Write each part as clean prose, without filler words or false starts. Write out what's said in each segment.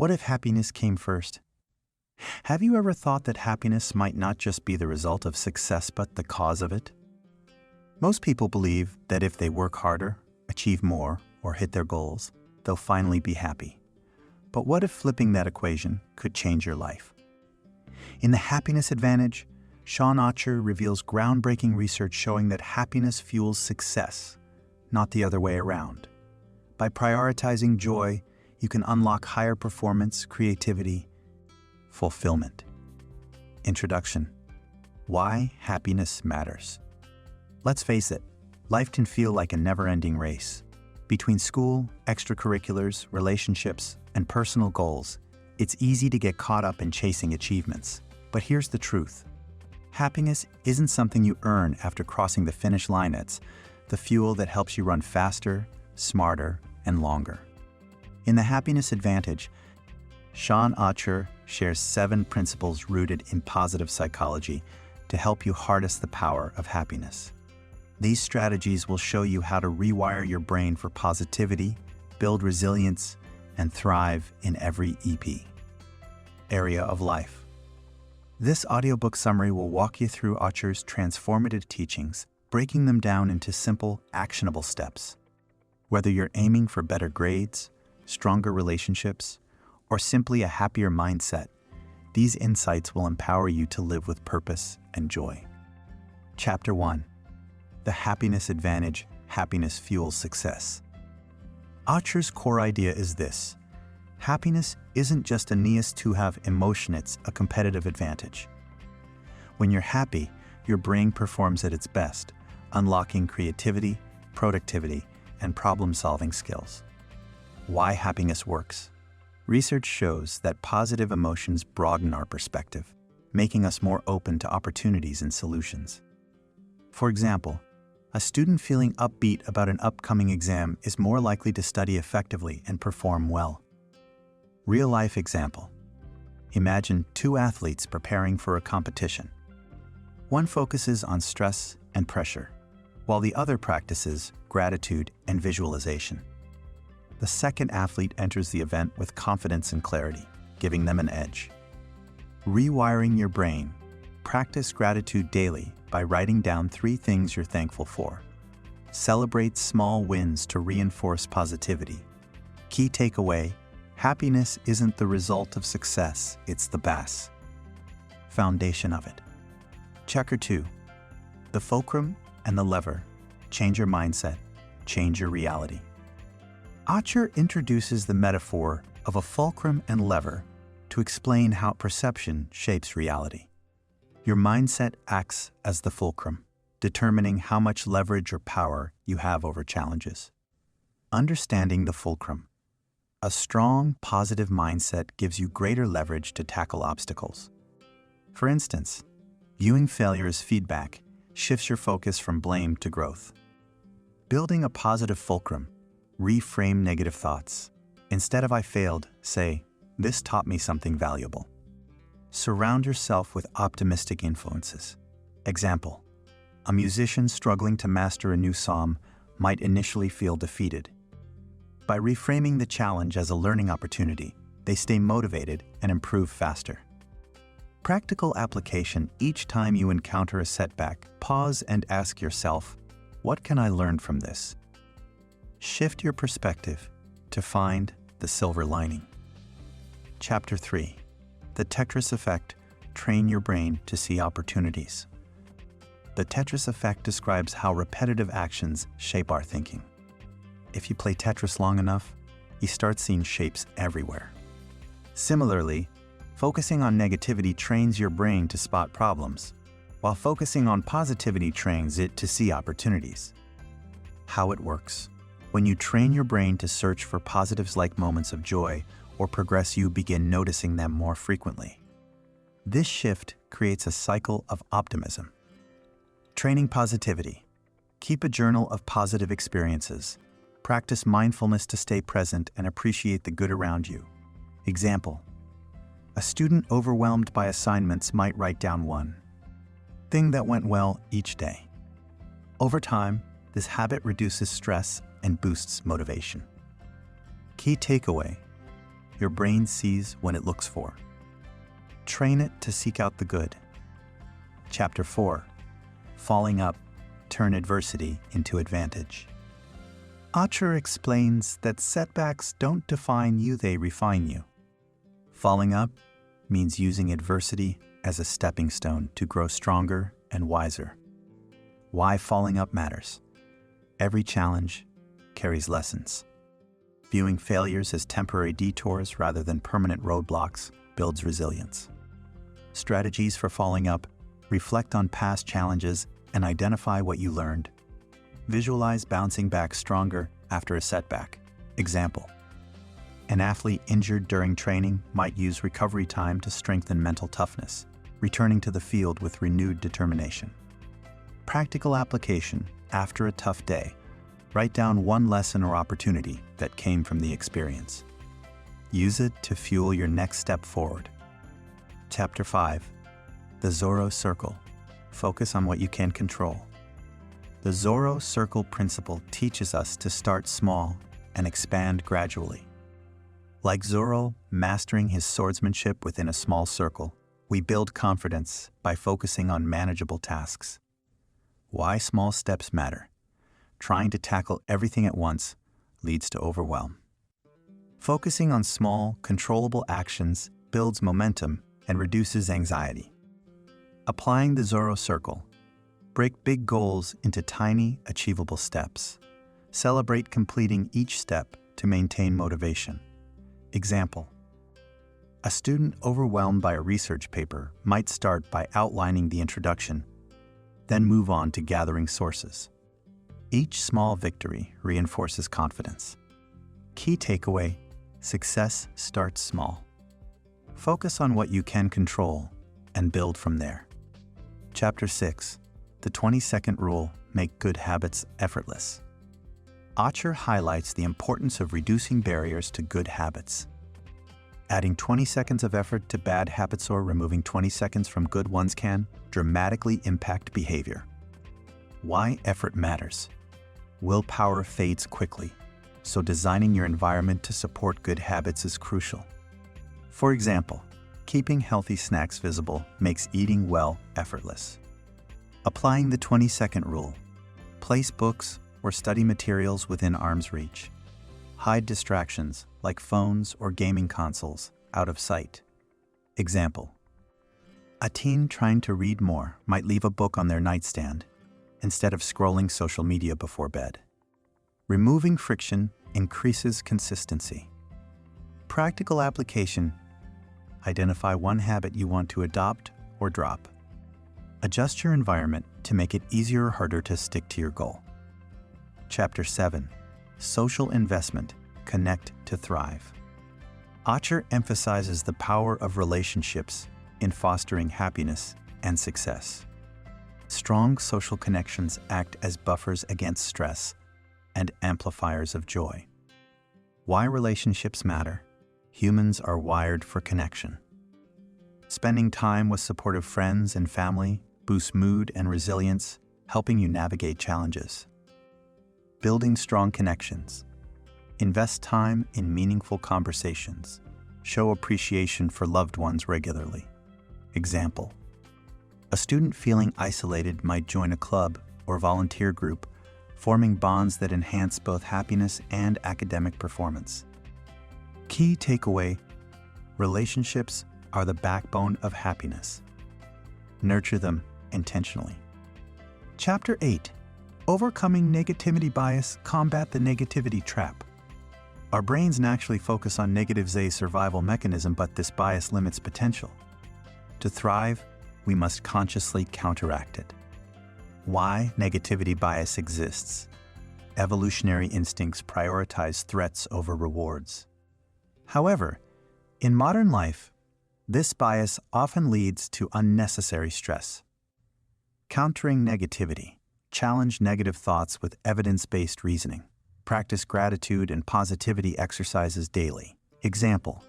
What if happiness came first? Have you ever thought that happiness might not just be the result of success but the cause of it? Most people believe that if they work harder, achieve more, or hit their goals, they'll finally be happy. But what if flipping that equation could change your life? In The Happiness Advantage, Shawn Achor reveals groundbreaking research showing that happiness fuels success, not the other way around. By prioritizing joy, you can unlock higher performance, creativity, fulfillment. Introduction: Why happiness matters. Let's face it, life can feel like a never-ending race. Between school, extracurriculars, relationships, and personal goals, it's easy to get caught up in chasing achievements. But here's the truth. Happiness isn't something you earn after crossing the finish line. It's the fuel that helps you run faster, smarter, and longer. In The Happiness Advantage, Shawn Achor shares 7 principles rooted in positive psychology to help you harness the power of happiness. These strategies will show you how to rewire your brain for positivity, build resilience, and thrive in every area of life. This audiobook summary will walk you through Achor's transformative teachings, breaking them down into simple, actionable steps. Whether you're aiming for better grades, stronger relationships, or simply a happier mindset, these insights will empower you to live with purpose and joy. Chapter 1. The Happiness Advantage: Happiness Fuels Success. Achor's core idea is this: happiness isn't just a nice to have emotion, it's a competitive advantage. When you're happy, your brain performs at its best, unlocking creativity, productivity, and problem-solving skills. Why happiness works. Research shows that positive emotions broaden our perspective, making us more open to opportunities and solutions. For example, a student feeling upbeat about an upcoming exam is more likely to study effectively and perform well. Real-life example. Imagine 2 athletes preparing for a competition. One focuses on stress and pressure, while the other practices gratitude and visualization. The second athlete enters the event with confidence and clarity, giving them an edge. Rewiring your brain. Practice gratitude daily by writing down 3 things you're thankful for. Celebrate small wins to reinforce positivity. Key takeaway: happiness isn't the result of success, it's the foundation of it. Chapter 2. The Fulcrum and the Lever. Change your mindset, change your reality. Achor introduces the metaphor of a fulcrum and lever to explain how perception shapes reality. Your mindset acts as the fulcrum, determining how much leverage or power you have over challenges. Understanding the fulcrum. A strong, positive mindset gives you greater leverage to tackle obstacles. For instance, viewing failure as feedback shifts your focus from blame to growth. Building a positive fulcrum. Reframe negative thoughts. Instead of "I failed," say, "This taught me something valuable." Surround yourself with optimistic influences. Example: a musician struggling to master a new psalm might initially feel defeated. By reframing the challenge as a learning opportunity, they stay motivated and improve faster. Practical application: each time you encounter a setback, pause and ask yourself, what can I learn from this? Shift your perspective to find the silver lining. Chapter 3. The Tetris Effect. Train your brain to see opportunities. The Tetris Effect describes how repetitive actions shape our thinking. If you play Tetris long enough, you start seeing shapes everywhere. Similarly, focusing on negativity trains your brain to spot problems, while focusing on positivity trains it to see opportunities. How it works. When you train your brain to search for positives like moments of joy or progress, you begin noticing them more frequently. This shift creates a cycle of optimism. Training positivity. Keep a journal of positive experiences. Practice mindfulness to stay present and appreciate the good around you. Example: a student overwhelmed by assignments might write down one thing that went well each day. Over time, this habit reduces stress and boosts motivation. Key takeaway: your brain sees when it looks for. Train it to seek out the good. Chapter 4. Falling up, turn adversity into advantage. Achor explains that setbacks don't define you, they refine you. Falling up means using adversity as a stepping stone to grow stronger and wiser. Why falling up matters. Every challenge carries lessons. Viewing failures as temporary detours rather than permanent roadblocks builds resilience. Strategies for falling up: reflect on past challenges and identify what you learned. Visualize bouncing back stronger after a setback. Example: an athlete injured during training might use recovery time to strengthen mental toughness, returning to the field with renewed determination. Practical application: after a tough day, write down one lesson or opportunity that came from the experience. Use it to fuel your next step forward. Chapter 5. The Zorro Circle. Focus on what you can control. The Zorro Circle principle teaches us to start small and expand gradually. Like Zorro mastering his swordsmanship within a small circle, we build confidence by focusing on manageable tasks. Why small steps matter. Trying to tackle everything at once leads to overwhelm. Focusing on small, controllable actions builds momentum and reduces anxiety. Applying the Zorro Circle: break big goals into tiny, achievable steps. Celebrate completing each step to maintain motivation. Example: a student overwhelmed by a research paper might start by outlining the introduction, then move on to gathering sources. Each small victory reinforces confidence. Key takeaway: success starts small. Focus on what you can control and build from there. Chapter 6. The 20-second rule: make good habits effortless. Achor highlights the importance of reducing barriers to good habits. Adding 20 seconds of effort to bad habits or removing 20 seconds from good ones can dramatically impact behavior. Why effort matters. Willpower fades quickly, so designing your environment to support good habits is crucial. For example, keeping healthy snacks visible makes eating well effortless. Applying the 20-second rule: place books or study materials within arm's reach. Hide distractions like phones or gaming consoles out of sight. Example: a teen trying to read more might leave a book on their nightstand instead of scrolling social media before bed. Removing friction increases consistency. Practical application: identify one habit you want to adopt or drop. Adjust your environment to make it easier or harder to stick to your goal. Chapter 7. Social investment. Connect to thrive. Achor emphasizes the power of relationships in fostering happiness and success. Strong social connections act as buffers against stress and amplifiers of joy. Why relationships matter. Humans are wired for connection. Spending time with supportive friends and family boosts mood and resilience, helping you navigate challenges. Building strong connections. Invest time in meaningful conversations. Show appreciation for loved ones regularly. Example: a student feeling isolated might join a club or volunteer group, forming bonds that enhance both happiness and academic performance. Key takeaway: relationships are the backbone of happiness. Nurture them intentionally. Chapter 8. Overcoming negativity bias. Combat the negativity trap. Our brains naturally focus on negative's a survival mechanism, but this bias limits potential. To thrive, we must consciously counteract it. Why negativity bias exists. Evolutionary instincts prioritize threats over rewards. However, in modern life, this bias often leads to unnecessary stress. Countering negativity. Challenge negative thoughts with evidence-based reasoning. Practice gratitude and positivity exercises daily. Example: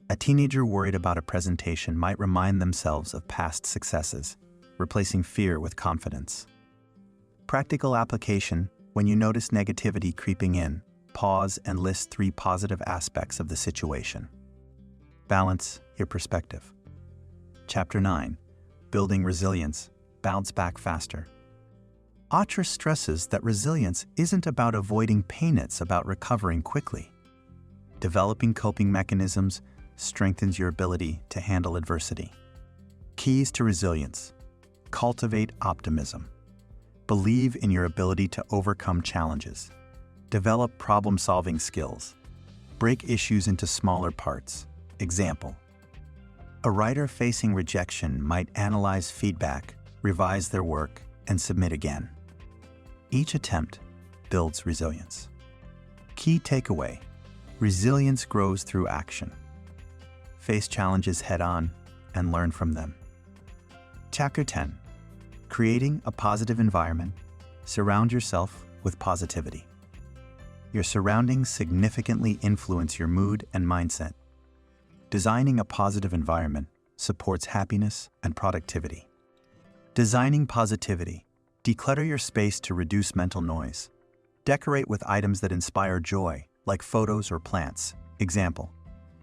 a teenager worried about a presentation might remind themselves of past successes, replacing fear with confidence. Practical application: when you notice negativity creeping in, pause and list 3 positive aspects of the situation. Balance your perspective. Chapter 9. Building resilience. Bounce back faster. Achor stresses that resilience isn't about avoiding pain, it's about recovering quickly. Developing coping mechanisms strengthens your ability to handle adversity. Keys to resilience. Cultivate optimism. Believe in your ability to overcome challenges. Develop problem-solving skills. Break issues into smaller parts. Example: a writer facing rejection might analyze feedback, revise their work, and submit again. Each attempt builds resilience. Key takeaway: resilience grows through action. Face challenges head-on and learn from them. Chapter 10. Creating a positive environment. Surround yourself with positivity. Your surroundings significantly influence your mood and mindset. Designing a positive environment supports happiness and productivity. Designing positivity. Declutter your space to reduce mental noise. Decorate with items that inspire joy, like photos or plants. Example: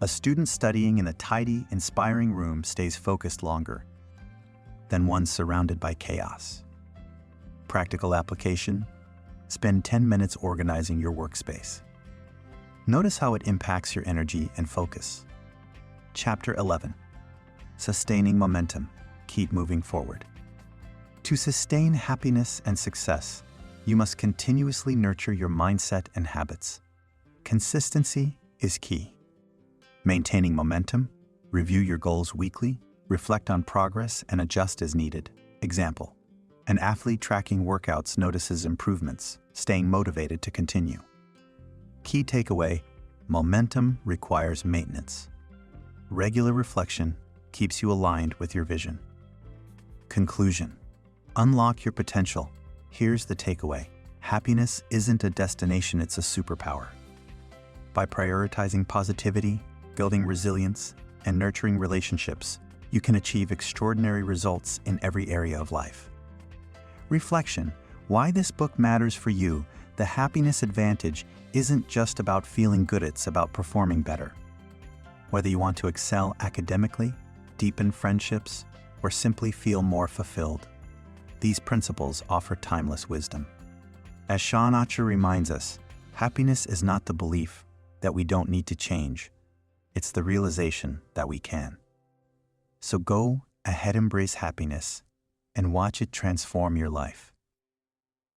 a student studying in a tidy, inspiring room stays focused longer than one surrounded by chaos. Practical application: spend 10 minutes organizing your workspace. Notice how it impacts your energy and focus. Chapter 11. Sustaining momentum. Keep moving forward. To sustain happiness and success, you must continuously nurture your mindset and habits. Consistency is key. Maintaining momentum, review your goals weekly, reflect on progress, and adjust as needed. Example: an athlete tracking workouts notices improvements, staying motivated to continue. Key takeaway: momentum requires maintenance. Regular reflection keeps you aligned with your vision. Conclusion: unlock your potential. Here's the takeaway: happiness isn't a destination, it's a superpower. By prioritizing positivity, building resilience, and nurturing relationships, you can achieve extraordinary results in every area of life. Reflection: why this book matters for you. The happiness advantage isn't just about feeling good, it's about performing better. Whether you want to excel academically, deepen friendships, or simply feel more fulfilled, these principles offer timeless wisdom. As Shawn Achor reminds us, happiness is not the belief that we don't need to change, it's the realization that we can. So go ahead, embrace happiness, and watch it transform your life.